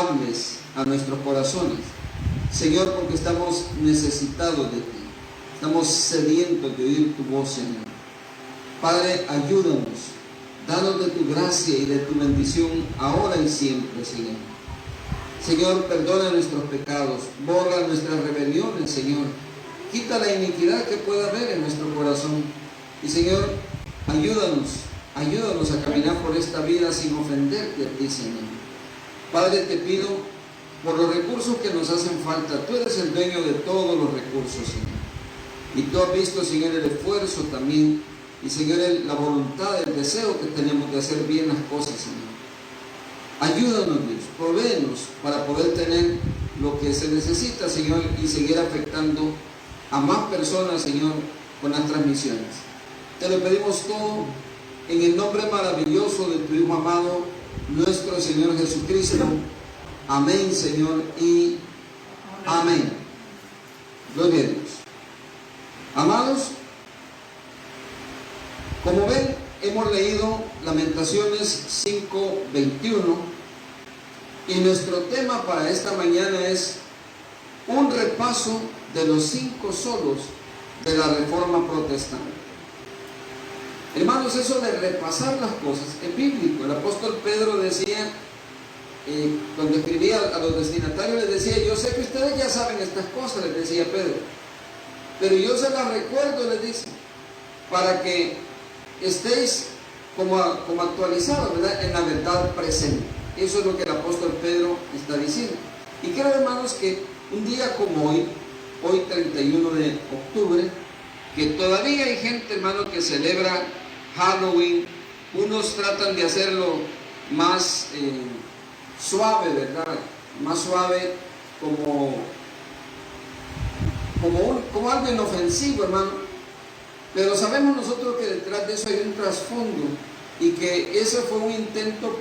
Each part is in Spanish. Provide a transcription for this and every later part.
hables a nuestros corazones, Señor, porque estamos necesitados de ti, estamos sedientos de oír tu voz, Señor. Padre, ayúdanos, danos de tu gracia y de tu bendición ahora y siempre, Señor. Señor, perdona nuestros pecados, borra nuestras rebeliones, Señor. Quita la iniquidad que pueda haber en nuestro corazón. Y Señor, ayúdanos a caminar por esta vida sin ofenderte a ti, Señor. Padre, te pido por los recursos que nos hacen falta. Tú eres el dueño de todos los recursos, Señor. Y tú has visto, Señor, el esfuerzo también. Y Señor, la voluntad, el deseo que tenemos de hacer bien las cosas, Señor. Ayúdanos, Dios, provéenos para poder tener lo que se necesita, Señor, y seguir afectando a más personas, Señor, con las transmisiones. Te lo pedimos todo en el nombre maravilloso de tu Hijo amado, nuestro Señor Jesucristo. Amén, Señor, y amén. Gloria a Dios. Amados, como ven, hemos leído Lamentaciones 5:21 y nuestro tema para esta mañana es un repaso de los 5 solos de la Reforma Protestante. Hermanos, eso de repasar las cosas es bíblico. El apóstol Pedro decía, cuando escribía a los destinatarios, les decía: yo sé que ustedes ya saben estas cosas, les decía Pedro, pero yo se las recuerdo, les dice, para que estéis como actualizados, ¿verdad?, en la verdad presente. Eso es lo que el apóstol Pedro está diciendo. Y creo, hermanos, que un día como hoy 31 de octubre, que todavía hay gente, hermano, que celebra Halloween. Unos tratan de hacerlo más suave, ¿verdad? Más suave, como algo inofensivo, hermano. Pero sabemos nosotros que detrás de eso hay un trasfondo y que ese fue un intento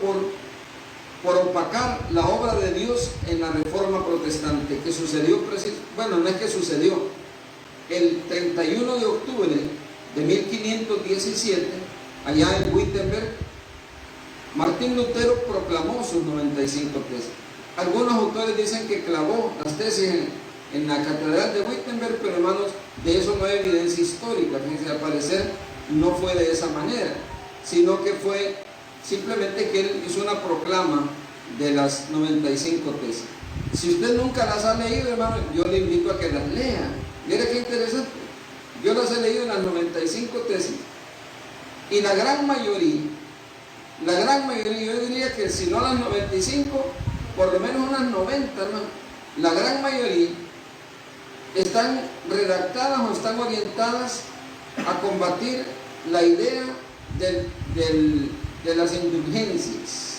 por opacar la obra de Dios en la Reforma Protestante, que sucedió, bueno, no es que sucedió, el 31 de octubre de 1517, allá en Wittenberg, Martín Lutero proclamó sus 95 tesis. Algunos autores dicen que clavó las tesis en la catedral de Wittenberg, pero hermanos, de eso no hay evidencia histórica. Fíjense, al parecer no fue de esa manera, sino que fue simplemente que él hizo una proclama de las 95 tesis. Si usted nunca las ha leído, hermano, yo le invito a que las lea. Mire qué interesante. Yo las he leído en las 95 tesis, y la gran mayoría, yo diría que si no las 95, por lo menos unas 90, hermano, la gran mayoría están redactadas o están orientadas a combatir la idea de las indulgencias.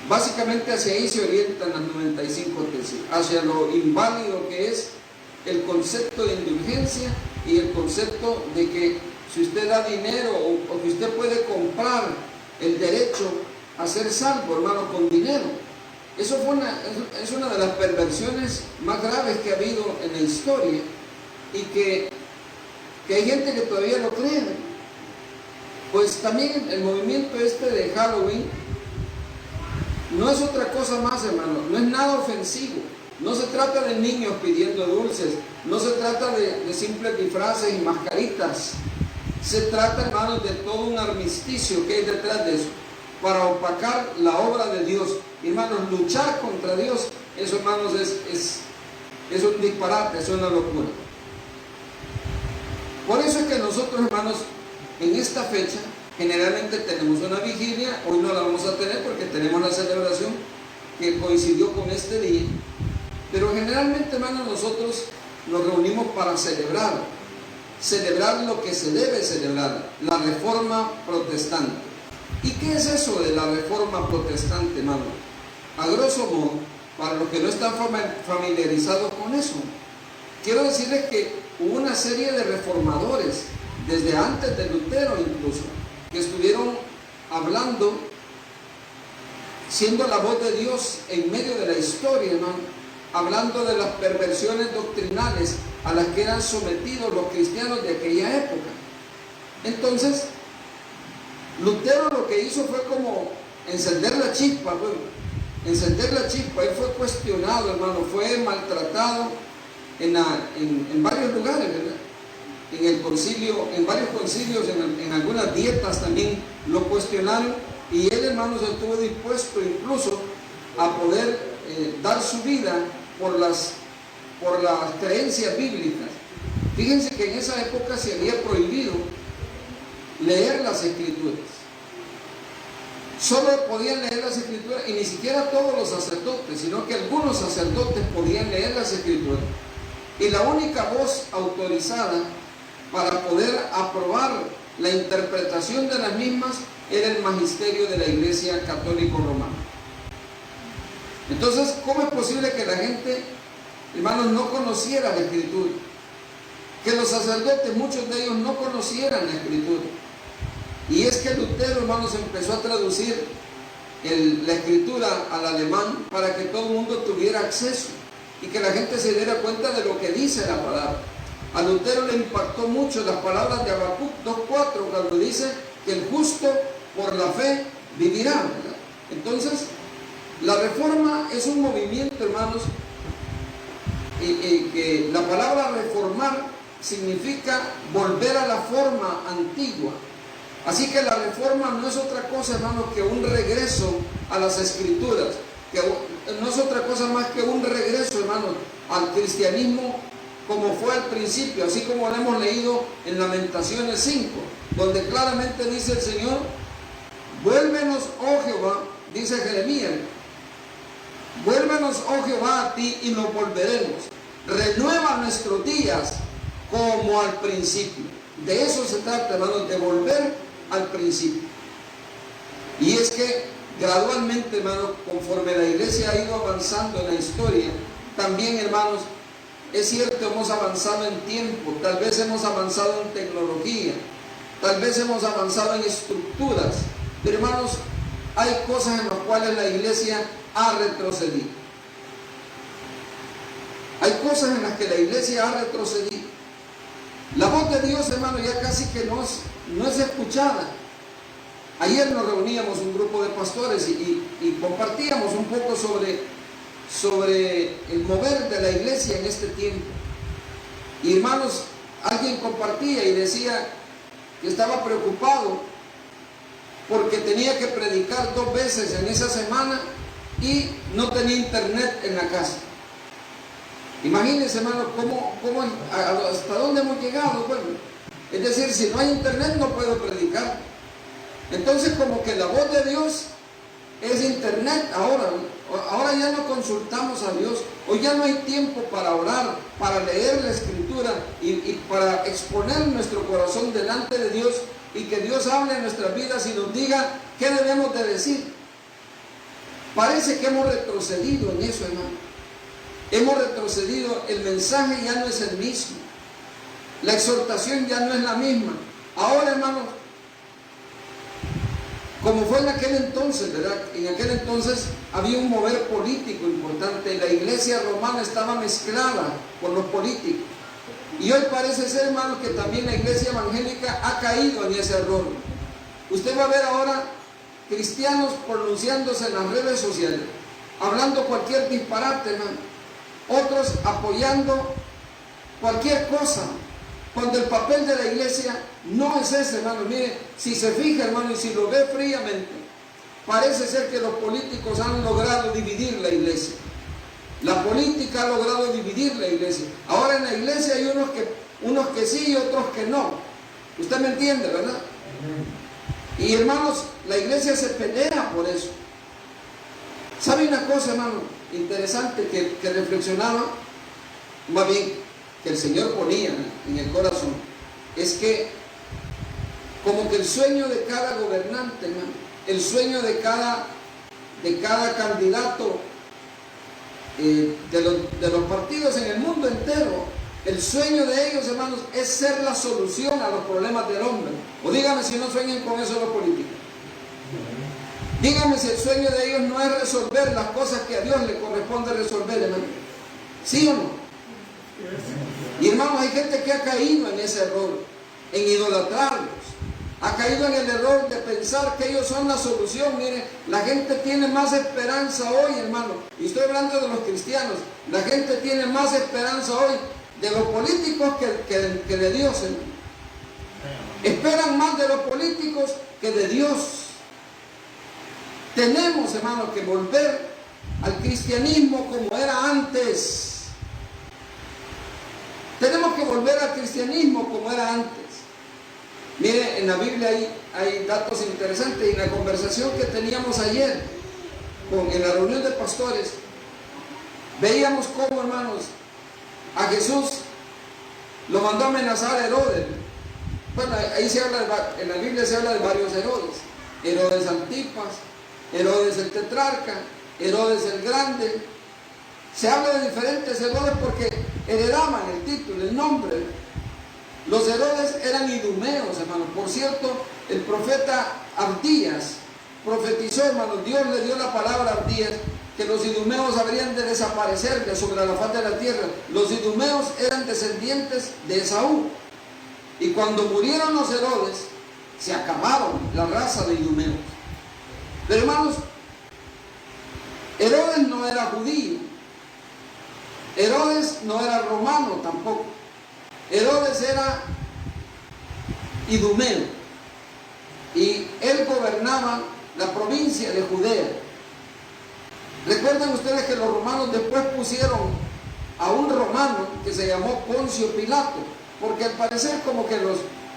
Básicamente hacia ahí se orientan las 95 tesis, hacia lo inválido que es el concepto de indulgencia y el concepto de que si usted da dinero o que usted puede comprar el derecho a ser salvo, hermano, con dinero. Eso es una de las perversiones más graves que ha habido en la historia, y que hay gente que todavía lo cree. Pues también el movimiento de Halloween no es otra cosa más, hermano, no es nada ofensivo. No se trata de niños pidiendo dulces, no se trata de simples disfraces y mascaritas. Se trata, hermanos, de todo un armisticio que hay detrás de eso, para opacar la obra de Dios. Hermanos, luchar contra Dios, eso, hermanos, es un disparate, es una locura. Por eso es que nosotros, hermanos, en esta fecha, generalmente tenemos una vigilia. Hoy no la vamos a tener porque tenemos la celebración que coincidió con este día. Pero generalmente, hermanos, nosotros nos reunimos para celebrar lo que se debe celebrar, la Reforma Protestante. ¿Y qué es eso de la Reforma Protestante, hermano? A grosso modo, para los que no están familiarizados con eso, quiero decirles que hubo una serie de reformadores, desde antes de Lutero incluso, que estuvieron hablando, siendo la voz de Dios en medio de la historia, hermano, hablando de las perversiones doctrinales a las que eran sometidos los cristianos de aquella época. Entonces, Lutero lo que hizo fue como encender la chispa, pues, encender la chispa. Él fue cuestionado, hermano, fue maltratado en varios lugares, ¿verdad? En el concilio, en varios concilios, en algunas dietas también lo cuestionaron, y él, hermanos, estuvo dispuesto incluso a poder dar su vida por las creencias bíblicas. Fíjense que en esa época se había prohibido leer las escrituras. Solo podían leer las escrituras, y ni siquiera todos los sacerdotes, sino que algunos sacerdotes podían leer las escrituras. Y la única voz autorizada para poder aprobar la interpretación de las mismas era el magisterio de la Iglesia Católica Romana. Entonces, ¿cómo es posible que la gente, hermanos, no conociera la Escritura? Que los sacerdotes, muchos de ellos, no conocieran la Escritura. Y es que Lutero, hermanos, empezó a traducir la Escritura al alemán para que todo el mundo tuviera acceso y que la gente se diera cuenta de lo que dice la palabra. A Lutero le impactó mucho las palabras de Habacuc 2:4, cuando dice que el justo por la fe vivirá, ¿verdad? Entonces, la reforma es un movimiento, hermanos, que la palabra reformar significa volver a la forma antigua. Así que la reforma no es otra cosa, hermanos, que un regreso a las escrituras, que no es otra cosa más que un regreso, hermanos, al cristianismo como fue al principio, así como lo hemos leído en Lamentaciones 5, donde claramente dice el Señor: vuélvenos, oh Jehová, dice Jeremías, vuélvenos, oh Jehová, a ti y nos volveremos. Renueva nuestros días como al principio. De eso se trata, hermanos, de volver al principio. Y es que gradualmente, hermanos, conforme la iglesia ha ido avanzando en la historia, también, hermanos, es cierto, hemos avanzado en tiempo, tal vez hemos avanzado en tecnología, tal vez hemos avanzado en estructuras, pero, hermanos, hay cosas en las cuales la iglesia ha retrocedido. Hay cosas en las que la iglesia ha retrocedido. La voz de Dios, hermano, ya casi que no es escuchada. Ayer nos reuníamos un grupo de pastores y compartíamos un poco sobre el mover de la iglesia en este tiempo. Y, hermanos, alguien compartía y decía que estaba preocupado porque tenía que predicar 2 veces en esa semana y no tenía internet en la casa. Imagínense, hermano, hasta dónde hemos llegado. Bueno, es decir, si no hay internet no puedo predicar. Entonces, como que la voz de Dios es internet ahora ya no consultamos a Dios, o ya no hay tiempo para orar, para leer la escritura y para exponer nuestro corazón delante de Dios y que Dios hable en nuestras vidas y nos diga qué debemos de decir. Parece que hemos retrocedido en eso, hermano. Hemos retrocedido, el mensaje ya no es el mismo, la exhortación ya no es la misma. Ahora, hermanos, como fue en aquel entonces, ¿verdad? En aquel entonces había un mover político importante. La iglesia romana estaba mezclada con los políticos. Y hoy parece ser, hermanos, que también la iglesia evangélica ha caído en ese error. Usted va a ver ahora cristianos pronunciándose en las redes sociales, hablando cualquier disparate, hermano. Otros apoyando cualquier cosa, cuando el papel de la iglesia no es ese, hermano. Mire, si se fija, hermano, y si lo ve fríamente, parece ser que los políticos han logrado dividir la iglesia. La política ha logrado dividir la iglesia. Ahora en la iglesia hay unos que sí y otros que no. Usted me entiende, ¿verdad? Y, hermanos, la iglesia se pelea por eso. ¿Sabe una cosa, hermano, interesante que reflexionaba? Más bien, que el Señor ponía en el corazón, es que como que el sueño de cada gobernante, hermano, el sueño de cada candidato de los partidos en el mundo entero, el sueño de ellos, hermanos, es ser la solución a los problemas del hombre. O dígame si no sueñan con eso los políticos. Dígame si el sueño de ellos no es resolver las cosas que a Dios le corresponde resolver, hermano. ¿Sí o no? Y, hermanos, hay gente que ha caído en ese error, en idolatrarlos, ha caído en el error de pensar que ellos son la solución. Mire, la gente tiene más esperanza hoy, hermano, y estoy hablando de los cristianos. La gente tiene más esperanza hoy de los políticos que de Dios, hermano. Esperan más de los políticos que de Dios. Tenemos, hermano, que volver al cristianismo como era antes. Tenemos que volver al cristianismo como era antes. Mire, en la Biblia hay datos interesantes. En la conversación que teníamos ayer en la reunión de pastores, veíamos cómo, hermanos, a Jesús lo mandó a amenazar a Herodes. Bueno, ahí se habla en la Biblia se habla de varios Herodes. Herodes Antipas, Herodes el tetrarca, Herodes el grande. Se habla de diferentes Herodes porque heredaban el título, el nombre. Los Herodes eran idumeos, hermano. Por cierto, el profeta Abdías profetizó, hermano, Dios le dio la palabra a Abdías, que los idumeos habrían de desaparecer de sobre la faz de la tierra. Los idumeos eran descendientes de Esaú. Y cuando murieron los Herodes, se acabaron la raza de idumeos. Pero, hermanos, Herodes no era judío. Herodes no era romano tampoco. Herodes era idumeo. Y él gobernaba la provincia de Judea. Recuerden ustedes que los romanos después pusieron a un romano que se llamó Poncio Pilato, porque al parecer como que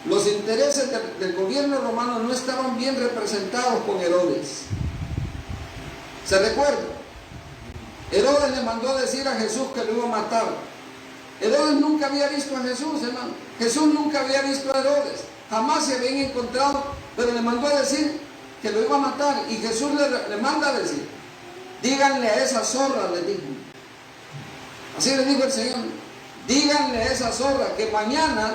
los intereses del gobierno romano no estaban bien representados con Herodes. ¿Se recuerda? Herodes le mandó a decir a Jesús que lo iba a matar. Herodes nunca había visto a Jesús, hermano. Jesús nunca había visto a Herodes. Jamás se habían encontrado, pero le mandó a decir que lo iba a matar. Y Jesús le manda a decir, díganle a esa zorra, le dijo. Así le dijo el Señor. Díganle a esa zorra que mañana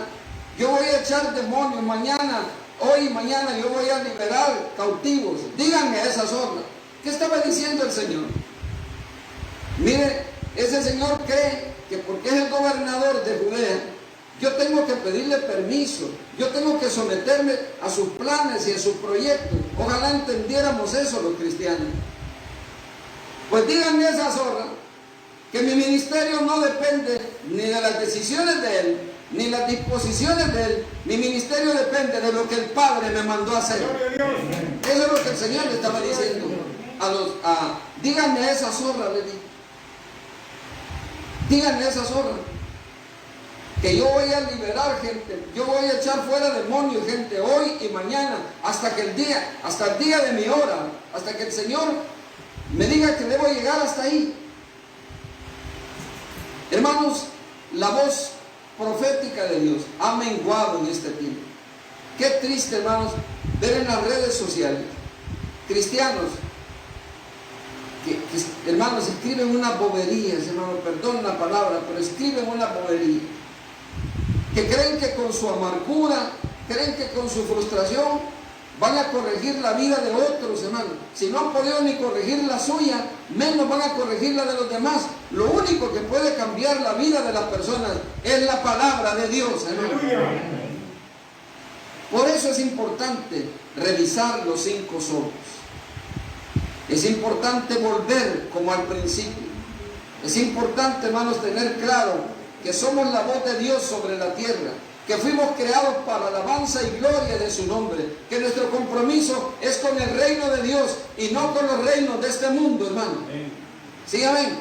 yo voy a echar demonios, hoy y mañana yo voy a liberar cautivos. Díganle a esa zorra. ¿Qué estaba diciendo el Señor? Mire, ese señor cree que porque es el gobernador de Judea, yo tengo que pedirle permiso, yo tengo que someterme a sus planes y a sus proyectos. Ojalá entendiéramos eso los cristianos. Pues díganle a esa zorra que mi ministerio no depende ni de las decisiones de él, ni las disposiciones de él. Mi ministerio depende de lo que el Padre me mandó a hacer. Eso es lo que el Señor le estaba diciendo díganle a esa zorra, le dijo. Díganle a esa zorra que yo voy a liberar gente, yo voy a echar fuera demonios, gente, hoy y mañana, hasta el día de mi hora, hasta que el Señor me diga que debo llegar hasta ahí. Hermanos, la voz profética de Dios ha menguado en este tiempo. Qué triste, hermanos, ver en las redes sociales cristianos que hermanos, escriben unas boberías, hermanos, perdón la palabra, pero escriben una bobería, que creen que con su amargura, creen que con su frustración van a corregir la vida de otros, hermanos. Si no han podido ni corregir la suya, menos van a corregir la de los demás. Lo único que puede cambiar la vida de las personas es la palabra de Dios, hermanos. Por eso es importante revisar los 5 solos. Es importante volver como al principio. Es importante, hermanos, tener claro que somos la voz de Dios sobre la tierra, que fuimos creados para alabanza y gloria de su nombre, que nuestro compromiso es con el reino de Dios y no con los reinos de este mundo, hermano. ¿Sí, amén?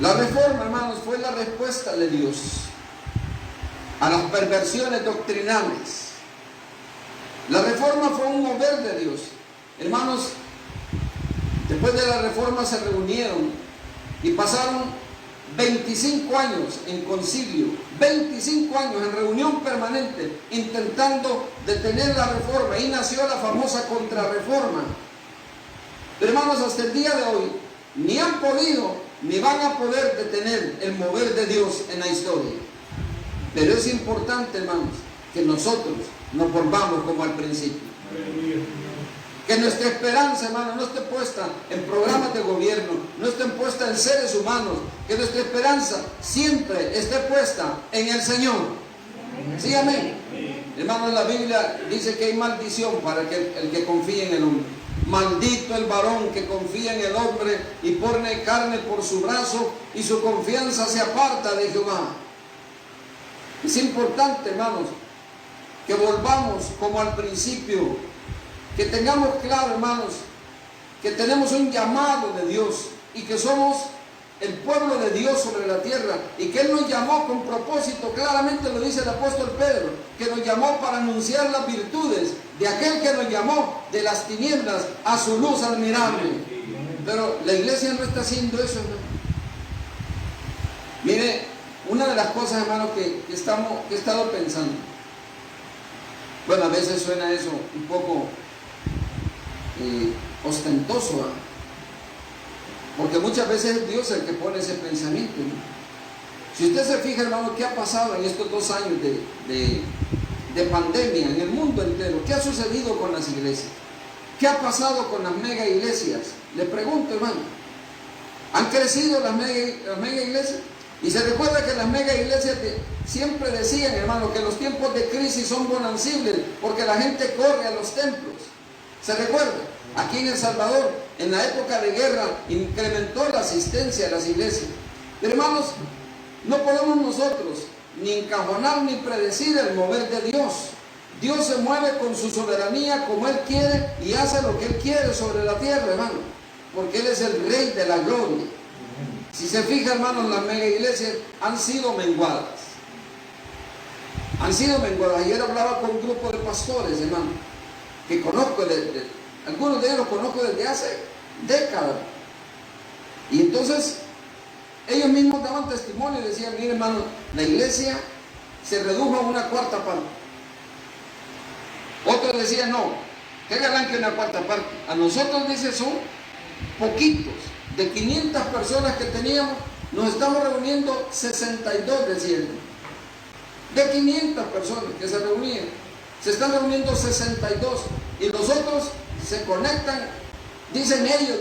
La reforma, hermanos, fue la respuesta de Dios a las perversiones doctrinales. La reforma fue un mover de Dios. Hermanos, después de la reforma se reunieron y pasaron 25 años en concilio, 25 años en reunión permanente, intentando detener la reforma. Ahí nació la famosa contrarreforma. Pero hermanos, hasta el día de hoy, ni han podido, ni van a poder detener el mover de Dios en la historia. Pero es importante, hermanos, que nosotros nos volvamos como al principio. Que nuestra esperanza, hermano, no esté puesta en programas de gobierno, no esté puesta en seres humanos. Que nuestra esperanza siempre esté puesta en el Señor. Sí, amén. Hermanos, la Biblia dice que hay maldición para el que confía en el hombre. Maldito el varón que confía en el hombre y pone carne por su brazo y su confianza se aparta de Jehová. Es importante, hermanos, que volvamos como al principio, que tengamos claro, hermanos, que tenemos un llamado de Dios y que somos el pueblo de Dios sobre la tierra y que Él nos llamó con propósito. Claramente lo dice el apóstol Pedro, que nos llamó para anunciar las virtudes de aquel que nos llamó de las tinieblas a su luz admirable. Pero la iglesia no está haciendo eso, hermano. Mire, una de las cosas, hermano, que he estado pensando, bueno, a veces suena eso un poco ostentoso, ¿eh? Porque muchas veces es Dios el que pone ese pensamiento, ¿no? Si usted se fija, hermano, ¿qué ha pasado en estos 2 años de pandemia en el mundo entero? ¿Qué ha sucedido con las iglesias? ¿Qué ha pasado con las mega iglesias? Le pregunto, hermano, ¿han crecido las mega iglesias? Y se recuerda que las mega iglesias siempre decían, hermano, que los tiempos de crisis son bonancibles porque la gente corre a los templos. ¿Se recuerda? Aquí en El Salvador, en la época de guerra, incrementó la asistencia a las iglesias. Pero hermanos, no podemos nosotros ni encajonar ni predecir el mover de Dios. Dios se mueve con su soberanía como Él quiere y hace lo que Él quiere sobre la tierra, hermano, porque Él es el Rey de la gloria. Si se fija, hermanos, las mega iglesias han sido menguadas. Han sido menguadas. Ayer hablaba con un grupo de pastores, hermano, que conozco, algunos de ellos los conozco desde hace décadas. Y entonces ellos mismos daban testimonio y decían, mire, hermano, la iglesia se redujo a una cuarta parte. Otros decían, no, que hagan que una cuarta parte. A nosotros, dice, son poquitos. De 500 personas que teníamos, nos estamos reuniendo 62, decían. De 500 personas que se reunían, se están reuniendo 62. Y los otros se conectan, dicen ellos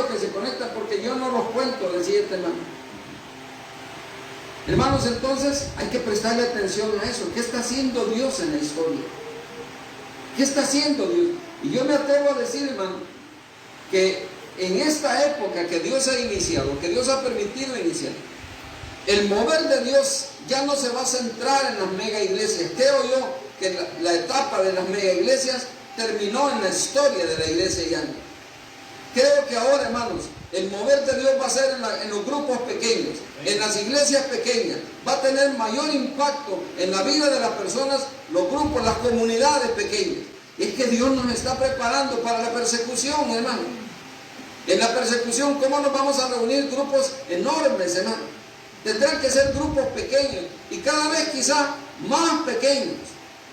que se conectan porque yo no los cuento, decía este hermano. Hermanos, entonces hay que prestarle atención a eso. ¿Qué está haciendo Dios en la historia? ¿Qué está haciendo Dios? Y yo me atrevo a decir, hermano, que en esta época que Dios ha iniciado, que Dios ha permitido iniciar, el mover de Dios ya no se va a centrar en las mega iglesias. Creo yo que la etapa de las mega iglesias terminó en la historia de la iglesia ya. Creo que ahora, hermanos, el mover de Dios va a ser en los grupos pequeños, en las iglesias pequeñas. Va a tener mayor impacto en la vida de las personas, los grupos, las comunidades pequeñas. Y es que Dios nos está preparando para la persecución, hermano. En la persecución, ¿cómo nos vamos a reunir? Grupos enormes, hermano. Tendrán que ser grupos pequeños y cada vez quizá más pequeños.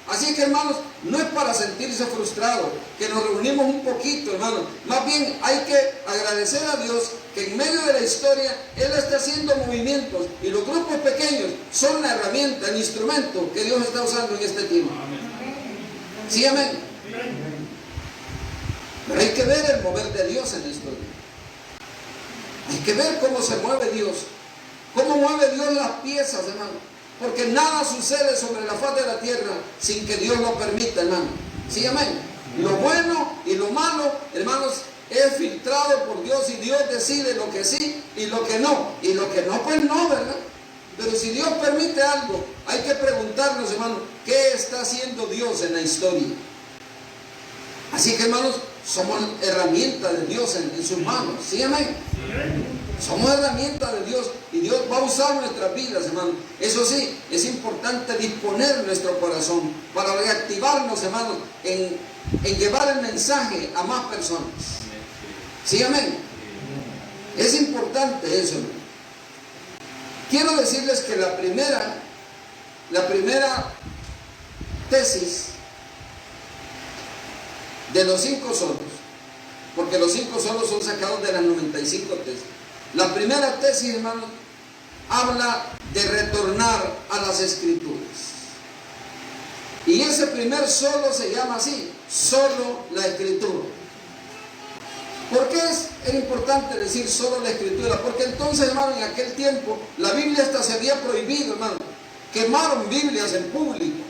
Así que, hermanos, no es para sentirse frustrados que nos reunimos un poquito, hermanos. Más bien hay que agradecer a Dios que en medio de la historia Él está haciendo movimientos y los grupos pequeños son la herramienta, el instrumento que Dios está usando en este tiempo. ¿Sí, amén? Pero hay que ver el mover de Dios en la historia. Hay que ver cómo se mueve Dios. Cómo mueve Dios las piezas, hermano. Porque nada sucede sobre la faz de la tierra sin que Dios lo permita, hermano. ¿Sí, amén? Lo bueno y lo malo, hermanos, es filtrado por Dios y Dios decide lo que sí y lo que no. Y lo que no, pues no, ¿verdad? Pero si Dios permite algo, hay que preguntarnos, hermanos, ¿qué está haciendo Dios en la historia? Así que, hermanos, somos herramientas de Dios en sus manos. ¿Sí, amén? Somos herramientas de Dios y Dios va a usar nuestras vidas, hermano. Eso sí, es importante disponer nuestro corazón para reactivarnos, hermano, en llevar el mensaje a más personas. ¿Sí, amén? Es importante eso, hermano. Quiero decirles que la primera tesis de los 5 solos, porque los 5 solos son sacados de las 95 tesis. La primera tesis, hermano, habla de retornar a las Escrituras. Y ese primer solo se llama así, solo la Escritura. ¿Por qué es importante decir solo la Escritura? Porque entonces, hermano, en aquel tiempo la Biblia hasta se había prohibido, hermano. quemaron Biblias en público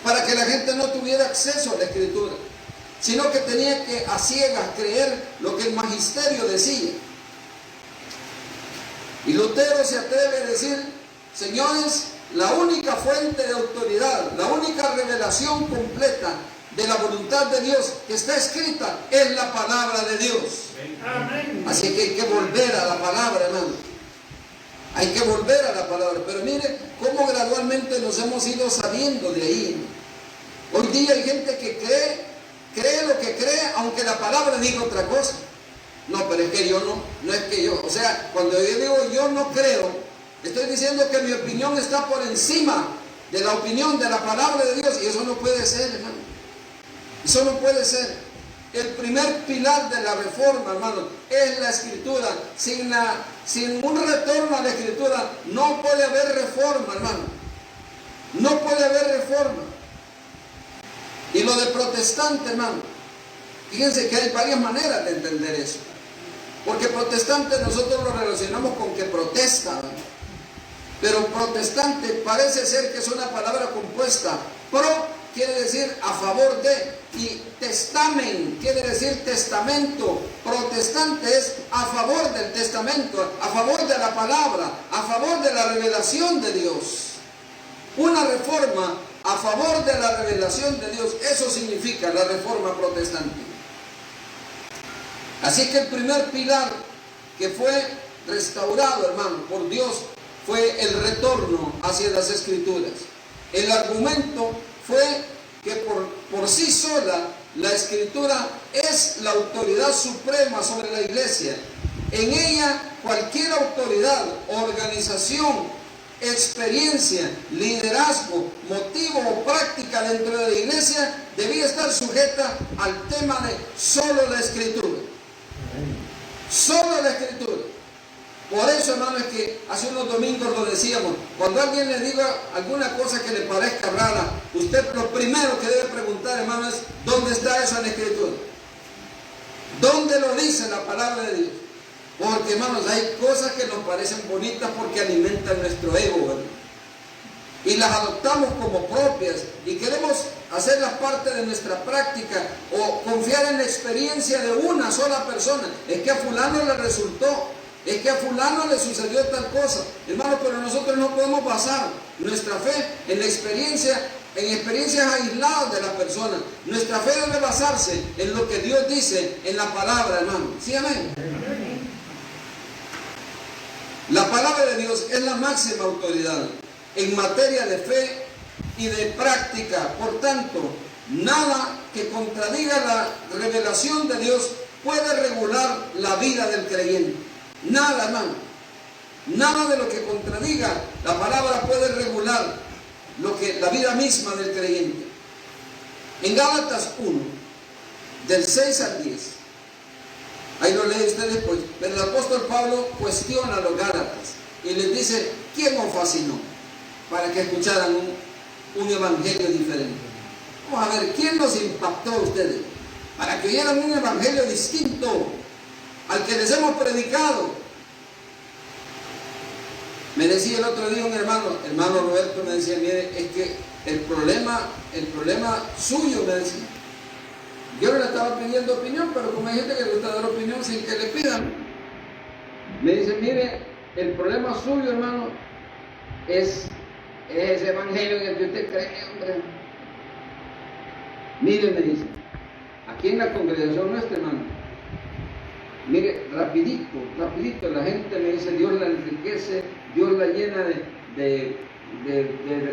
para que la gente no tuviera acceso a la Escritura, sino que tenía que a ciegas creer lo que el magisterio decía. Y Lutero se atreve a decir: señores, la única fuente de autoridad, la única revelación completa de la voluntad de Dios que está escrita es la palabra de Dios. Amén. Así que hay que volver a la palabra, hermano. Hay que volver a la palabra. Pero mire cómo gradualmente nos hemos ido saliendo de ahí. Hoy día hay gente que cree lo que cree, aunque la palabra diga otra cosa. No, pero es que yo no es que yo. O sea, cuando yo digo yo no creo, estoy diciendo que mi opinión está por encima de la opinión de la palabra de Dios. Y eso no puede ser, hermano. Eso no puede ser. El primer pilar de la reforma, hermano, es la Escritura. Sin un retorno a la Escritura no puede haber reforma, hermano. No puede haber reforma. Y lo de protestante, hermano, fíjense que hay varias maneras de entender eso. Porque protestante nosotros lo relacionamos con que protesta, ¿verdad? Pero protestante parece ser que es una palabra compuesta. Pro quiere decir a favor de, y testamen quiere decir testamento. Protestante es a favor del testamento, a favor de la palabra, a favor de la revelación de Dios. Una reforma a favor de la revelación de Dios, eso significa la reforma protestante. Así que el primer pilar que fue restaurado, hermano, por Dios, fue el retorno hacia las Escrituras. El argumento fue que por sí sola la Escritura es la autoridad suprema sobre la iglesia. En ella cualquier autoridad, organización, experiencia, liderazgo, motivo o práctica dentro de la iglesia debía estar sujeta al tema de solo la Escritura. Solo la Escritura. Por eso, hermano, es que hace unos domingos lo decíamos: cuando alguien le diga alguna cosa que le parezca rara, usted lo primero que debe preguntar, hermano, es: ¿dónde está eso en la Escritura? ¿Dónde lo dice la palabra de Dios? Porque, hermanos, hay cosas que nos parecen bonitas porque alimentan nuestro ego, ¿verdad? Y las adoptamos como propias y queremos hacerlas parte de nuestra práctica o confiar en la experiencia de una sola persona. Es que a fulano le resultó, es que a fulano le sucedió tal cosa. Hermano, pero nosotros no podemos basar nuestra fe en la experiencia, en experiencias aisladas de la persona. Nuestra fe debe basarse en lo que Dios dice en la palabra, hermano. ¿Sí, amén? La palabra de Dios es la máxima autoridad en materia de fe y de práctica. Por tanto, nada que contradiga la revelación de Dios puede regular la vida del creyente. Nada, hermano. Nada de lo que contradiga la palabra puede regular la vida misma del creyente. En Gálatas 1, del 6 al 10, ahí lo leen ustedes después, pero el apóstol Pablo cuestiona a los gálatas y les dice: ¿quién os fascinó para que escucharan un evangelio diferente? Vamos a ver, ¿quién nos impactó a ustedes para que oyeran un evangelio distinto al que les hemos predicado? Me decía el otro día un hermano Roberto, me decía: mire, es que el problema suyo, me decía, yo no le estaba pidiendo opinión, pero como hay gente que le gusta dar opinión sin que le pidan, me dice: mire, el problema suyo, hermano, es ese evangelio en el que usted cree, hombre. Mire, me dice, aquí en la congregación nuestra, hermano, mire, rapidito, la gente me dice: Dios la enriquece, Dios la llena de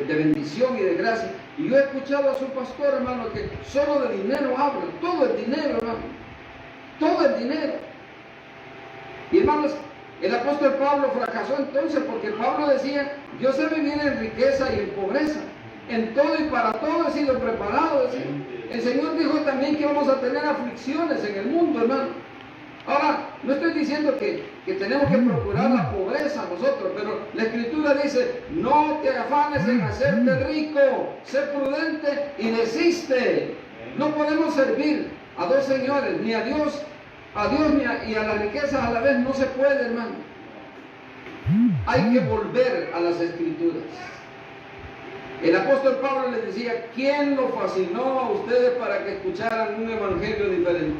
bendición y de gracia. Y yo he escuchado a su pastor, hermano, que solo de dinero habla. Todo es dinero, hermano. Todo es dinero. Y, hermanos, el apóstol Pablo fracasó entonces, porque Pablo decía: yo sé vivir en riqueza y en pobreza. En todo y para todo he sido preparado. Decía. El Señor dijo también que vamos a tener aflicciones en el mundo, hermano. Ahora, no estoy diciendo que tenemos que procurar la pobreza nosotros, pero la Escritura dice: no te afanes en hacerte rico, sé prudente y desiste. No podemos servir a dos señores, ni a Dios y a las riquezas a la vez. No se puede, hermano. Hay que volver a las Escrituras. El apóstol Pablo les decía, ¿quién lo fascinó a ustedes para que escucharan un evangelio diferente?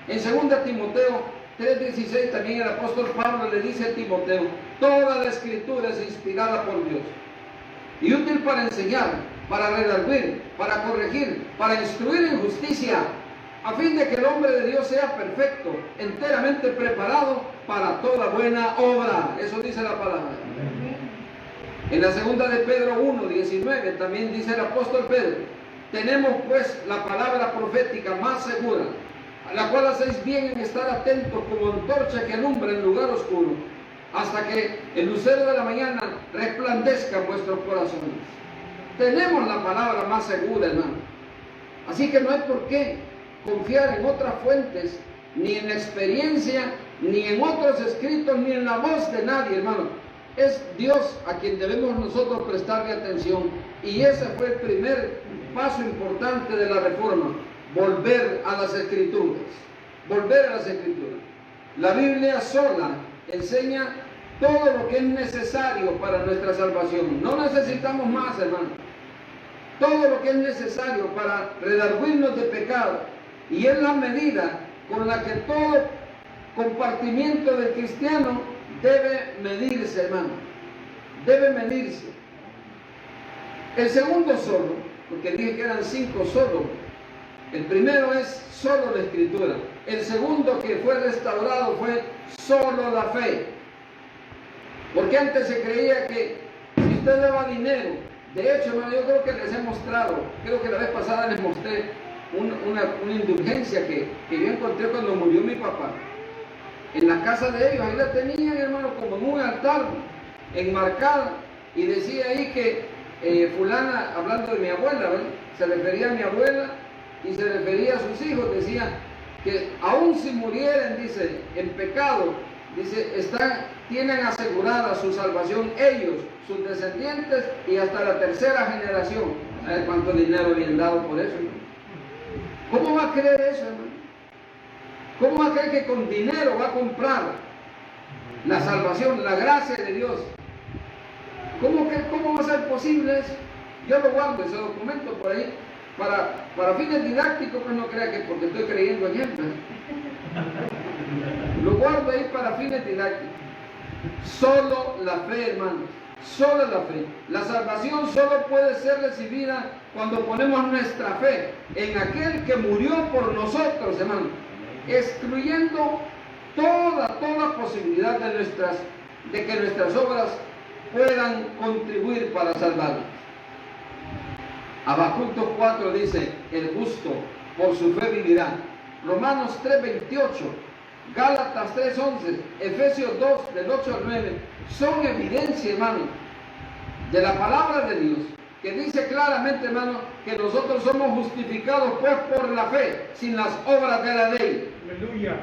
En 2 Timoteo 3:16 también el apóstol Pablo le dice a Timoteo, toda la escritura es inspirada por Dios y útil para enseñar, para redarguir, para corregir, para instruir en justicia, a fin de que el hombre de Dios sea perfecto, enteramente preparado para toda buena obra. Eso dice la palabra. En la segunda de Pedro 1:19 también dice el apóstol Pedro, tenemos pues la palabra profética más segura, a la cual hacéis bien en estar atentos como antorcha que alumbra en lugar oscuro, hasta que el lucero de la mañana resplandezca en vuestros corazones. Tenemos la palabra más segura, hermano. Así que no hay por qué confiar en otras fuentes, ni en la experiencia, ni en otros escritos, ni en la voz de nadie, hermano. Es Dios a quien debemos nosotros prestarle atención. Y ese fue el primer paso importante de la reforma, volver a las escrituras. Volver a las escrituras. La Biblia sola enseña todo lo que es necesario para nuestra salvación. No necesitamos más, hermano. Todo lo que es necesario para redarguirnos de pecado. Y es la medida con la que todo compartimiento del cristiano debe medirse, hermano. Debe medirse. El segundo solo, porque dije que eran 5 solo. El primero es solo la escritura. El segundo que fue restaurado fue solo la fe. Porque antes se creía que si usted daba dinero, de hecho, hermano, yo creo que les he mostrado, creo que la vez pasada les mostré una indulgencia que yo encontré cuando murió mi papá. En la casa de ellos, ahí la tenían, hermano, como en un altar enmarcada, y decía ahí que fulana, hablando de mi abuela, ¿verdad?, se refería a mi abuela y se refería a sus hijos, decía que aún si murieran, dice, en pecado, dice, tienen asegurada su salvación ellos, sus descendientes y hasta la 3ª generación. ¿Sabes cuánto dinero habían dado por eso, hermano? ¿Cómo va a creer eso, hermano? ¿Cómo va a creer que con dinero va a comprar la salvación, la gracia de Dios? ¿Cómo va a ser posible eso? Yo lo guardo, ese documento por ahí, para fines didácticos, pues no crea que porque estoy creyendo en él, lo guardo ahí para fines didácticos. Solo la fe, hermanos, solo la fe. La salvación solo puede ser recibida cuando ponemos nuestra fe en aquel que murió por nosotros, hermanos, excluyendo toda posibilidad de que nuestras obras puedan contribuir para salvarnos. Habacuc 4 dice, el justo por su fe vivirá. Romanos 3:28, Gálatas 3:11, Efesios 2 del 8 al 9, son evidencia, hermano, de la palabra de Dios, que dice claramente, hermano, que nosotros somos justificados pues por la fe, sin las obras de la ley. Aleluya.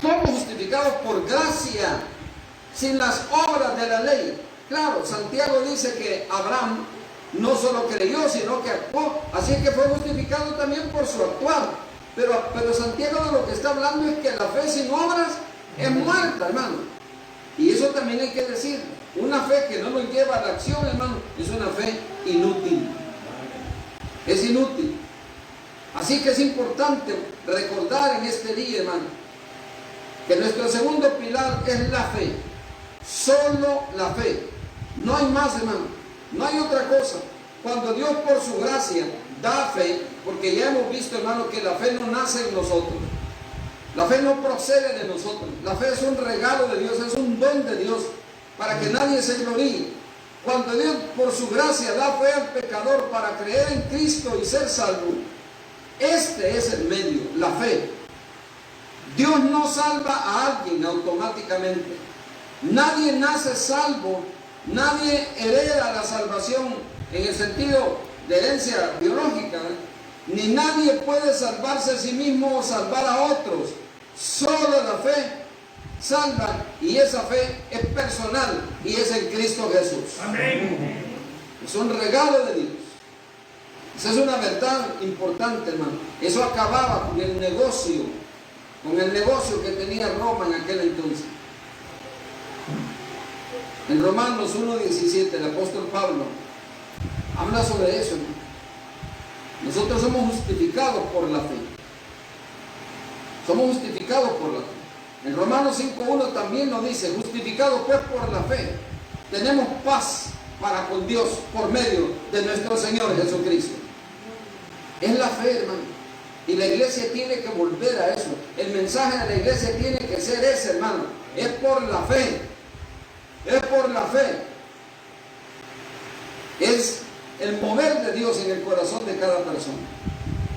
Somos justificados por gracia, sin las obras de la ley. Claro, Santiago dice que Abraham no solo creyó, sino que actuó, así que fue justificado también por su actuar. Pero Santiago de lo que está hablando es que la fe sin obras es muerta, hermano. Y eso también hay que decir. Una fe que no nos lleva a la acción, hermano, es una fe inútil. Es inútil. Así que es importante recordar en este día, hermano, que nuestro segundo pilar es la fe. Solo la fe. No hay más, hermano. No hay otra cosa. Cuando Dios por su gracia da fe, porque ya hemos visto, hermano, que la fe no nace en nosotros. La fe no procede de nosotros. La fe es un regalo de Dios, es un don de Dios, para que nadie se gloríe. Cuando Dios por su gracia da fe al pecador para creer en Cristo y ser salvo, este es el medio, la fe. Dios no salva a alguien automáticamente. Nadie nace salvo, nadie hereda la salvación en el sentido de herencia biológica, ni nadie puede salvarse a sí mismo o salvar a otros. Solo la fe salva, y esa fe es personal y es en Cristo Jesús. Amén. Es un regalo de Dios. Esa es una verdad importante, hermano. Eso acababa con el negocio que tenía Roma en aquel entonces. En Romanos 1:17, el apóstol Pablo Habla sobre eso, hermano. Nosotros somos justificados por la fe. Somos justificados por la fe. En Romanos 5.1 también nos dice, justificados pues por la fe, tenemos paz para con Dios por medio de nuestro Señor Jesucristo. Es la fe, hermano. Y la iglesia tiene que volver a eso. El mensaje de la iglesia tiene que ser ese, hermano. Es por la fe. Es por la fe. Es el mover de Dios en el corazón de cada persona.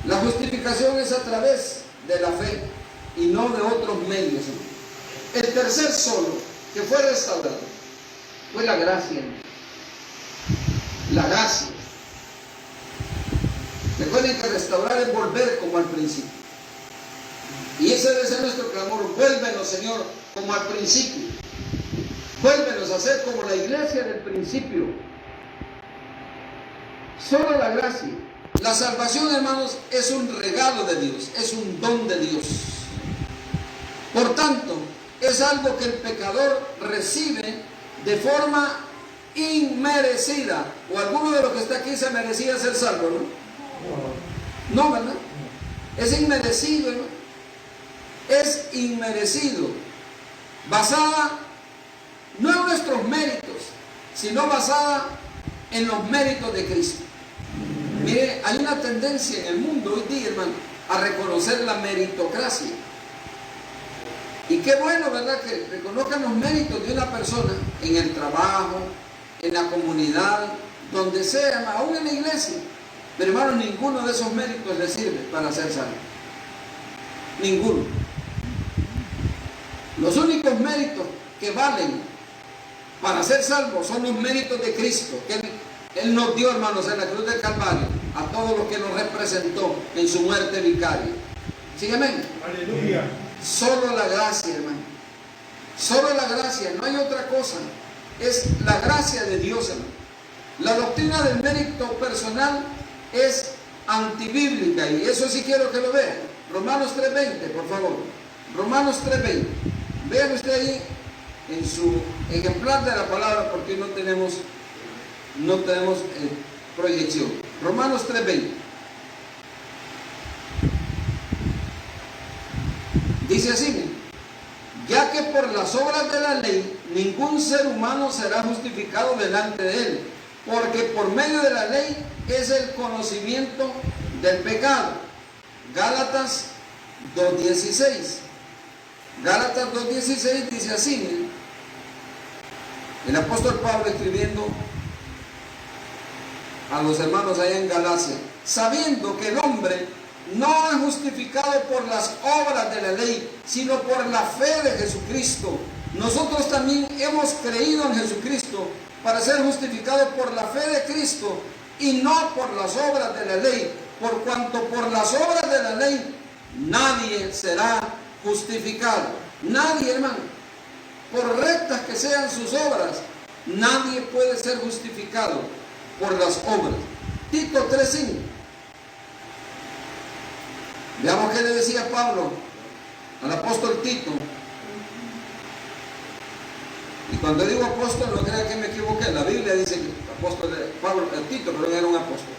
La justificación es a través de la fe y no de otros medios. El tercer solo que fue restaurado fue la gracia. La gracia. Recuerden que restaurar es volver como al principio. Y ese debe ser nuestro clamor. Vuélvenos, Señor, como al principio. Vuélvenos a ser como la iglesia del principio. Solo la gracia. La salvación, hermanos, es un regalo de Dios, es un don de Dios. Por tanto, es algo que el pecador recibe de forma inmerecida. O alguno de los que está aquí se merecía ser salvo, ¿no? No, ¿verdad? Es inmerecido, ¿no? Es inmerecido. Basada no en nuestros méritos, sino basada en los méritos de Cristo. Mire, hay una tendencia en el mundo hoy día, hermano, a reconocer la meritocracia. Y qué bueno, ¿verdad?, que reconozcan los méritos de una persona en el trabajo, en la comunidad, donde sea, aún en la iglesia. Pero, hermano, ninguno de esos méritos le sirve para ser salvo. Ninguno. Los únicos méritos que valen para ser salvos son los méritos de Cristo, que Él nos dio, hermanos, en la cruz del Calvario, a todos los que nos representó en su muerte vicaria. ¿Sí, amén? Aleluya. Solo la gracia, hermano. Solo la gracia, no hay otra cosa. Es la gracia de Dios, hermano. La doctrina del mérito personal es antibíblica, y eso sí quiero que lo vean. Romanos 3.20, por favor. Romanos 3.20. Vean usted ahí en su ejemplar de la palabra, porque no tenemos proyección. Romanos 3.20. Dice así: ya que por las obras de la ley ningún ser humano será justificado delante de él, porque por medio de la ley es el conocimiento del pecado. Gálatas 2.16. Gálatas 2.16 dice así, miren, el apóstol Pablo escribiendo a los hermanos allá en Galacia: sabiendo que el hombre no es justificado por las obras de la ley, sino por la fe de Jesucristo. Nosotros también hemos creído en Jesucristo para ser justificados por la fe de Cristo y no por las obras de la ley, por cuanto por las obras de la ley nadie será justificado. Nadie, hermano. Por rectas que sean sus obras, nadie puede ser justificado por las obras. Tito 3.5. Veamos qué le decía Pablo al apóstol Tito. Y cuando digo apóstol, no crea que me equivoqué. La Biblia dice que apóstol de Pablo, Tito, pero él era un apóstol.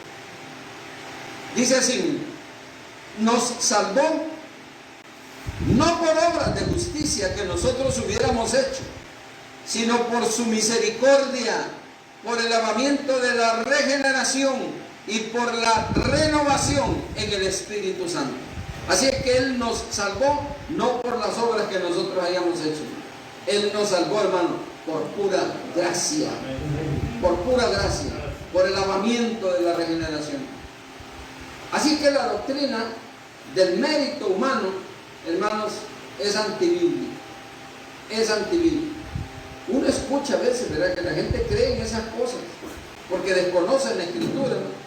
Dice así: nos salvó no por obras de justicia que nosotros hubiéramos hecho, sino por su misericordia, por el lavamiento de la regeneración y por la renovación en el Espíritu Santo. Así es que Él nos salvó no por las obras que nosotros hayamos hecho. Él nos salvó, hermano, por pura gracia. Por pura gracia, por el lavamiento de la regeneración. Así que la doctrina del mérito humano, hermanos, es antibíblica. Es antibíblica. Uno escucha a veces, ¿verdad?, que la gente cree en esas cosas porque desconocen la Escritura, ¿no?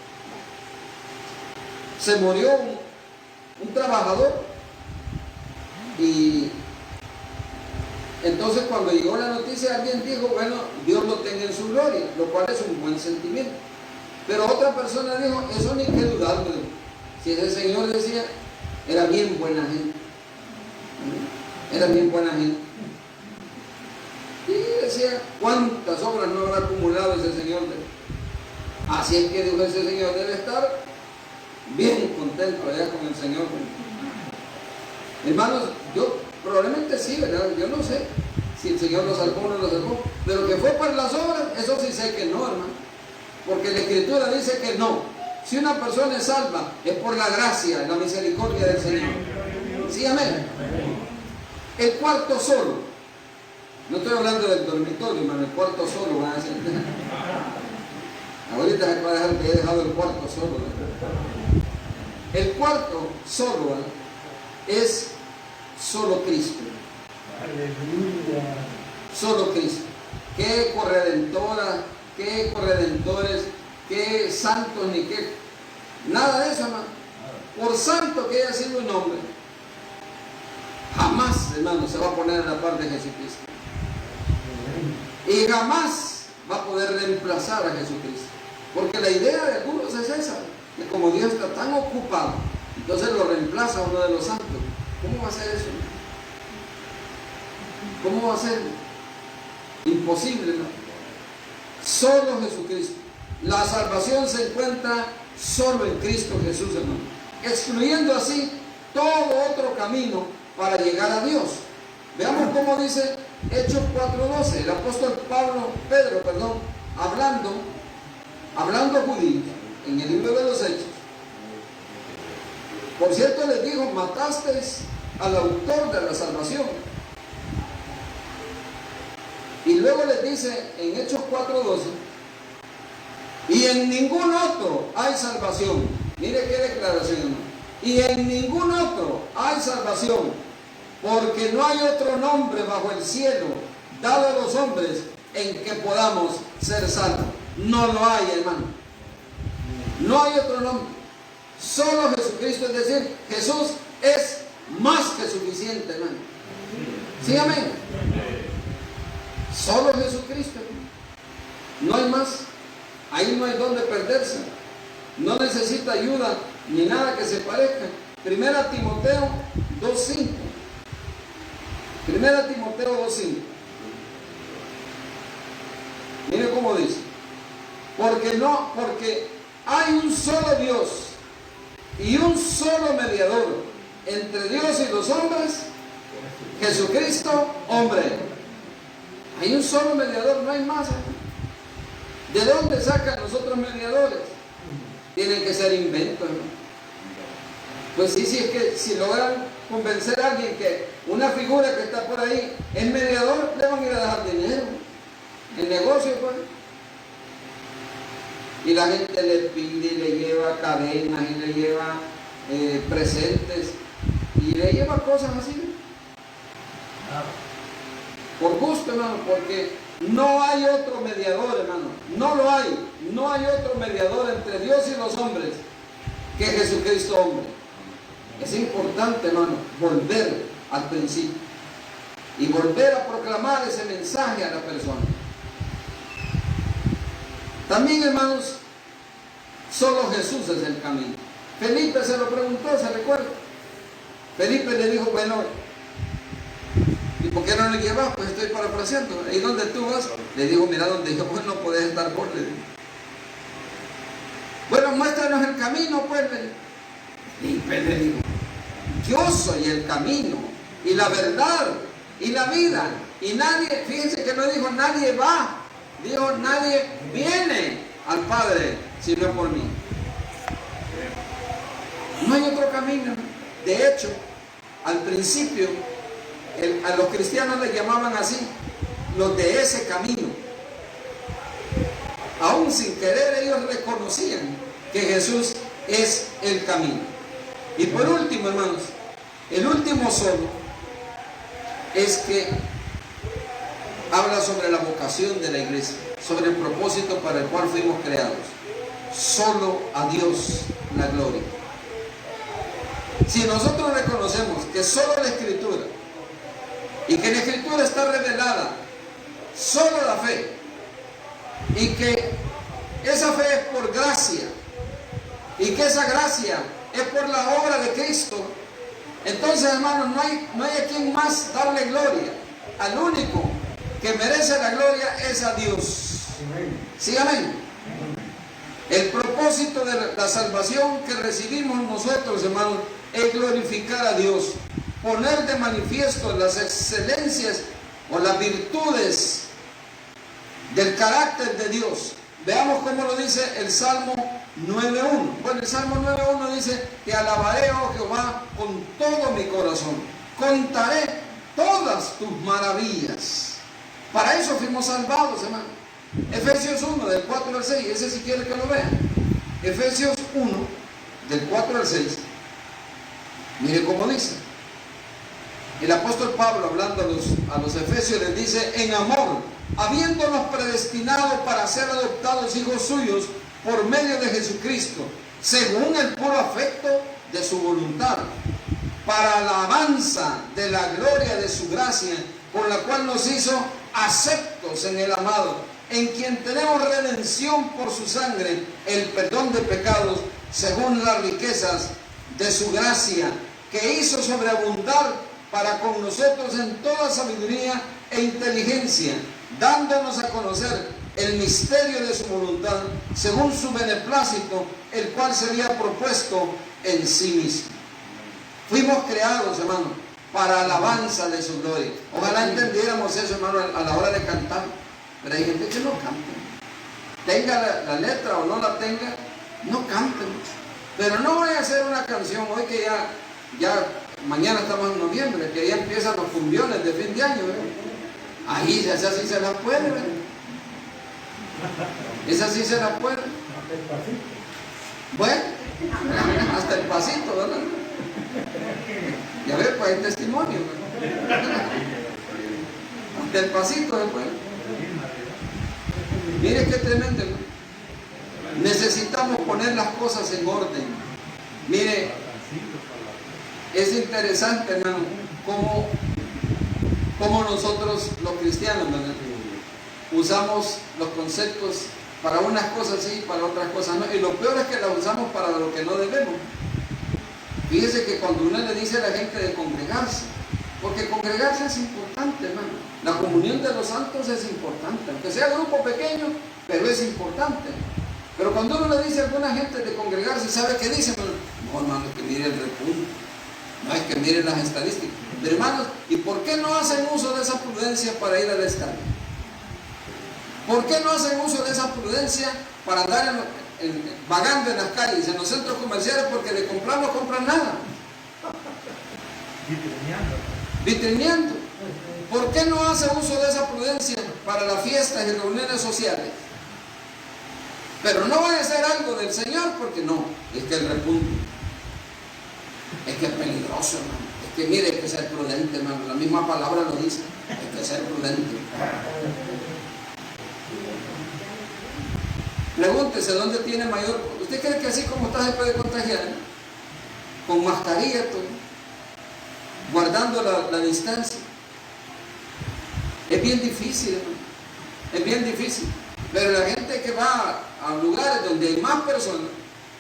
Se murió un trabajador y entonces cuando llegó la noticia alguien dijo: bueno, Dios lo tenga en su gloria, lo cual es un buen sentimiento. Pero otra persona dijo: eso ni que dudarlo. Si ese señor decía, era bien buena gente. Era bien buena gente. Y decía: ¿cuántas obras no habrá acumulado ese señor? Así es que dijo ese señor, debe estar bien contento allá con el Señor. Hermanos, yo probablemente sí, ¿verdad? Yo no sé si el Señor lo salvó o no lo salvó, pero que fue por las obras, eso sí sé que no, hermano, porque la Escritura dice que no. Si una persona es salva, es por la gracia, la misericordia del Señor. ¿Sí, amén? El cuarto solo. No estoy hablando del dormitorio, hermano, el cuarto solo van a decir. Ahorita se va a dejar que he dejado el cuarto solo, ¿verdad? El cuarto solo, ¿verdad? Es solo Cristo. Aleluya. Solo Cristo. Qué corredentora, qué corredentores, qué santos, ni qué. Nada de eso, hermano. Por santo que haya sido un hombre, jamás, hermano, se va a poner en la par de Jesucristo. Y jamás va a poder reemplazar a Jesucristo. Porque la idea de algunos es esa, que como Dios está tan ocupado, entonces lo reemplaza uno de los santos. ¿Cómo va a ser eso? ¿Cómo va a ser? Imposible, ¿no? Solo Jesucristo. La salvación se encuentra solo en Cristo Jesús, hermano. Excluyendo así todo otro camino para llegar a Dios. Veamos cómo dice Hechos 4:12. El apóstol Pedro, hablando judíos, en el libro de los Hechos. Por cierto, les dijo, matasteis al autor de la salvación. Y luego les dice en Hechos 4:12, y en ningún otro hay salvación. Mire qué declaración, ¿no? Y en ningún otro hay salvación, porque no hay otro nombre bajo el cielo dado a los hombres en que podamos ser salvos. No lo hay, hermano. No hay otro nombre. Solo Jesucristo, es decir, Jesús es más que suficiente, hermano. ¿Sí, amén? Solo Jesucristo. No hay más. Ahí no hay donde perderse. No necesita ayuda ni nada que se parezca. Primera Timoteo 2:5. Primera Timoteo 2:5. Mire cómo dice. Porque hay un solo Dios y un solo mediador entre Dios y los hombres, Jesucristo, hombre. Hay un solo mediador, no hay más. ¿De dónde sacan los otros mediadores? Tienen que ser inventos, ¿no? Pues sí, es que si logran convencer a alguien que una figura que está por ahí es mediador, le van a ir a dejar dinero. El negocio, pues. Y la gente le pide y le lleva cadenas y le lleva presentes y le lleva cosas así, ¿no? Por gusto, hermano, porque no hay otro mediador, hermano. No lo hay. No hay otro mediador entre Dios y los hombres que Jesucristo, hombre. Es importante, hermano, volver al principio y volver a proclamar ese mensaje a la persona. También, hermanos, solo Jesús es el camino. Felipe se lo preguntó, ¿se recuerda? Felipe le dijo, bueno, ¿y por qué no le llevas? Pues estoy parafraseando. ¿Y dónde tú vas? Le dijo, mira, donde yo pues no podés estar por él. Bueno, muéstranos el camino, pues. Felipe le dijo, yo soy el camino y la verdad y la vida. Y nadie, fíjense que no dijo nadie va, dijo nadie viene al Padre si no es por mí. No hay otro camino. De hecho, al principio, a los cristianos les llamaban así, los de ese camino. Aún sin querer ellos reconocían que Jesús es el camino. Y por último, hermanos, el último solo es que habla sobre la vocación de la iglesia, sobre el propósito para el cual fuimos creados. Solo a Dios la gloria. Si nosotros reconocemos que solo la Escritura, y que la Escritura está revelada solo la fe, y que esa fe es por gracia, y que esa gracia es por la obra de Cristo, entonces, hermanos, no hay a quien más darle gloria. Al único que merece la gloria es a Dios. ¿Sí, amén? El propósito de la salvación que recibimos nosotros, hermanos, es glorificar a Dios, poner de manifiesto las excelencias o las virtudes del carácter de Dios. Veamos cómo lo dice el Salmo 9.1. Bueno, el Salmo 9.1 dice: te alabaré, oh Jehová, con todo mi corazón. Contaré todas tus maravillas. Para eso fuimos salvados, hermano. Efesios 1, del 4 al 6. Ese si quiere que lo vean. Efesios 1, del 4 al 6. Mire cómo dice. El apóstol Pablo, hablando a los efesios, les dice: en amor, habiéndonos predestinado para ser adoptados hijos suyos por medio de Jesucristo, según el puro afecto de su voluntad, para alabanza de la gloria de su gracia, con la cual nos hizo aceptos en el amado, en quien tenemos redención por su sangre, el perdón de pecados, según las riquezas de su gracia, que hizo sobreabundar para con nosotros en toda sabiduría e inteligencia, dándonos a conocer el misterio de su voluntad, según su beneplácito, el cual se había propuesto en sí mismo. Fuimos creados, hermano, para alabanza de su gloria. Ojalá entendiéramos eso, hermano, a la hora de cantar. Pero hay gente que no canta. Tenga la letra o no la tenga, no canten. Pero no voy a hacer una canción hoy que ya mañana estamos en noviembre, que ya empiezan los cumbiones de fin de año, ¿verdad? Ahí esa sí se la puede, ¿verdad? Esa sí se la puede. Bueno, hasta el pasito, ¿verdad? Ya ves, pues hay testimonio, ¿verdad? Hasta el pasito se puede. Mire qué tremendo, ¿no? Necesitamos poner las cosas en orden. Mire, es interesante, hermano, cómo nosotros los cristianos, ¿verdad?, usamos los conceptos para unas cosas sí, para otras cosas no. Y lo peor es que las usamos para lo que no debemos. Fíjese que cuando uno le dice a la gente de congregarse, porque congregarse es importante, hermano. La comunión de los santos es importante, aunque sea grupo pequeño, pero es importante. Pero cuando uno le dice a alguna gente de congregarse, ¿sabe qué dice, hermano? No, hermano, es que mire el repunte. No, es que miren las estadísticas. Pero hermanos, ¿y por qué no hacen uso de esa prudencia para ir al estadio? ¿Por qué no hacen uso de esa prudencia para andar vagando en las calles, en los centros comerciales, porque de comprar no compran nada? Vitrineando. ¿Por qué no hacen uso de esa prudencia para las fiestas y reuniones sociales? Pero no vaya a ser algo del Señor, porque no, es que el repunte. Es que es peligroso, hermano. Es que mire, hay que ser prudente, hermano. La misma palabra lo dice. Hay que ser prudente. Pregúntese dónde tiene mayor. ¿Usted cree que así como está se puede contagiar? Con mascarilla, todo, guardando la distancia. Es bien difícil, hermano. Es bien difícil. Pero la gente que va a lugares donde hay más personas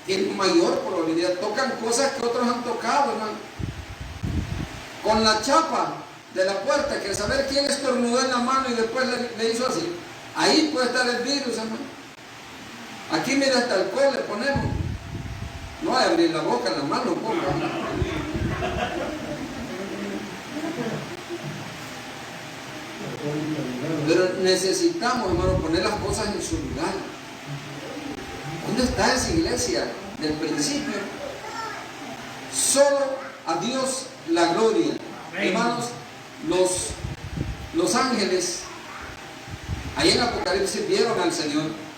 tienen mayor probabilidad, tocan cosas que otros han tocado, hermano. Con la chapa de la puerta, que saber quién estornudó en la mano y después le hizo así. Ahí puede estar el virus, hermano. Aquí mira, hasta alcohol le ponemos. No hay abrir la boca, la mano, porfa. Pero necesitamos, hermano, poner las cosas en su lugar. ¿Dónde está esa iglesia del principio? Solo a Dios la gloria. Hermanos, los ángeles, ahí en Apocalipsis, vieron al Señor.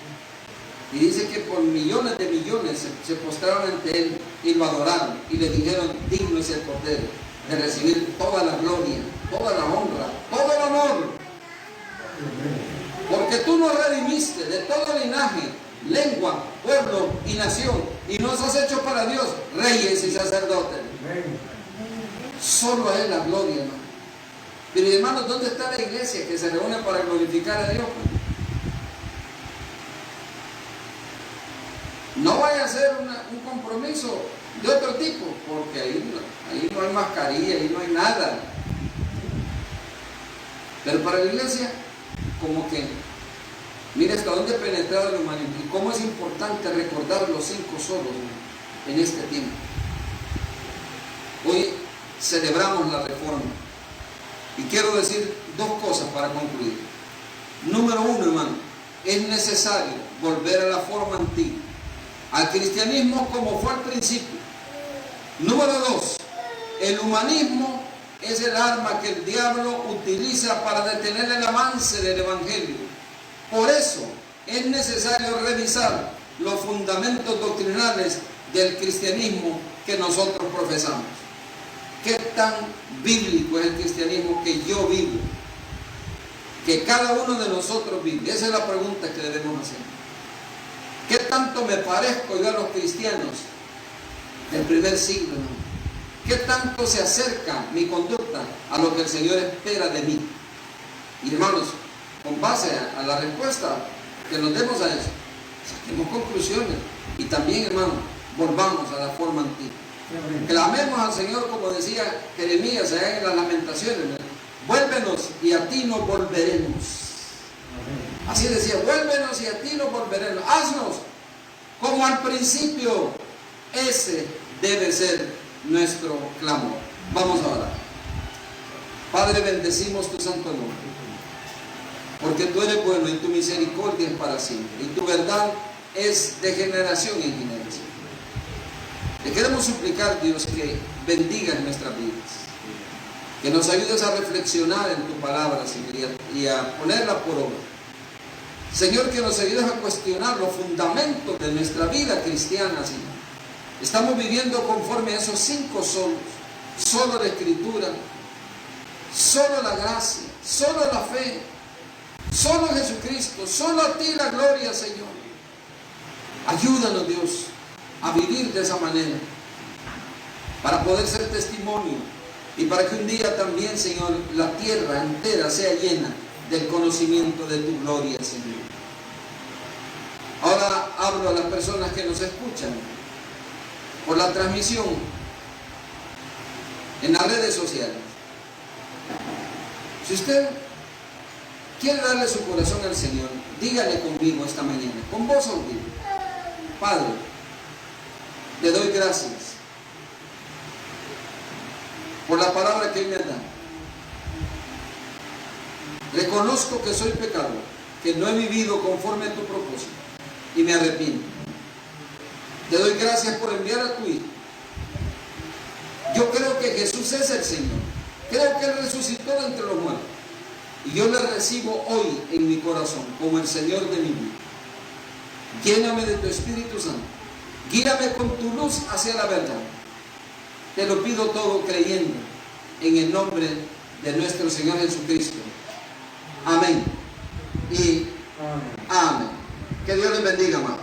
Y dice que por millones de millones se postraron ante Él y lo adoraron. Y le dijeron: digno es el Cordero de recibir toda la gloria, toda la honra, todo el honor. Porque tú nos redimiste de todo linaje, lengua, pueblo y nación, y nos has hecho para Dios reyes y sacerdotes. Solo a Él la gloria, hermano. Pero hermanos, ¿dónde está la iglesia que se reúne para glorificar a Dios? No vaya a ser un compromiso de otro tipo, porque ahí no hay mascarilla, ahí no hay nada. Pero para la iglesia, como que Mira hasta dónde ha penetrado el humanismo y cómo es importante recordar los 5 solos en este tiempo. Hoy celebramos la reforma y quiero decir 2 cosas para concluir. Número 1, hermano, es necesario volver a la forma antigua, al cristianismo como fue al principio. Número 2, el humanismo es el arma que el diablo utiliza para detener el avance del evangelio. Por eso es necesario revisar los fundamentos doctrinales del cristianismo que nosotros profesamos. ¿Qué tan bíblico es el cristianismo que yo vivo? Que cada uno de nosotros vive. Esa es la pregunta que debemos hacer. ¿Qué tanto me parezco yo a los cristianos del primer siglo? ¿Qué tanto se acerca mi conducta a lo que el Señor espera de mí? Y hermanos, con base a la respuesta que nos demos a eso, saquemos conclusiones. Y también, hermanos, volvamos a la forma antigua. Clamemos al Señor, como decía Jeremías allá en las Lamentaciones, ¿verdad? Vuélvenos y a ti nos volveremos. Así decía, vuélvenos y a ti nos volveremos. Haznos como al principio. Ese debe ser nuestro clamor. Vamos a orar. Padre, bendecimos tu santo nombre, porque tú eres bueno y tu misericordia es para siempre y tu verdad es de generación en generación. Te queremos suplicar, Dios, que bendigas nuestras vidas, que nos ayudes a reflexionar en tu palabra, Señor, y a ponerla por obra. Señor, que nos ayudes a cuestionar los fundamentos de nuestra vida cristiana, Señor. Estamos viviendo conforme a esos 5 solos: solo la Escritura, solo la gracia, solo la fe, solo Jesucristo, solo a ti la gloria, Señor. Ayúdanos, Dios, a vivir de esa manera, para poder ser testimonio y para que un día también, Señor, la tierra entera sea llena del conocimiento de tu gloria, Señor. Ahora hablo a las personas que nos escuchan por la transmisión en las redes sociales. Si usted quiere darle su corazón al Señor, dígale conmigo esta mañana, con voz audible: Padre, le doy gracias por la palabra que Él me ha dado. Reconozco que soy pecador, que no he vivido conforme a tu propósito y me arrepiento. Te doy gracias por enviar a tu Hijo. Yo creo que Jesús es el Señor. Creo que Él resucitó de entre los muertos. Y yo le recibo hoy en mi corazón como el Señor de mi vida. Lléname de tu Espíritu Santo. Guíame con tu luz hacia la verdad. Te lo pido todo creyendo en el nombre de nuestro Señor Jesucristo. Amén. Y amén. Que Dios les bendiga, amados.